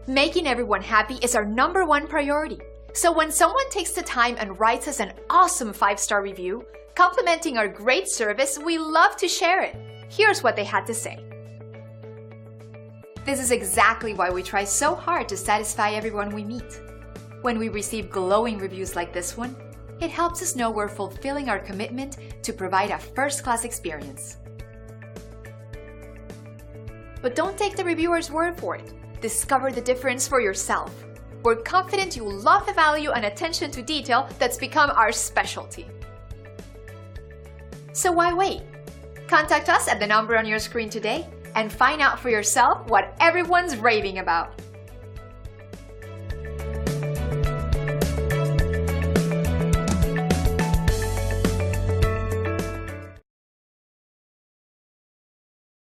Making everyone happy is our #1 priority. So when someone takes the time and writes us an awesome 5-star review, complimenting our great service, we love to share it. Here's what they had to say. This is exactly why we try so hard to satisfy everyone we meet. When we receive glowing reviews like this one, it helps us know we're fulfilling our commitment to provide a first-class experience. But don't take the reviewer's word for it. Discover the difference for yourself. We're confident you will love the value and attention to detail that's become our specialty. So why wait? Contact us at the number on your screen today and find out for yourself what everyone's raving about.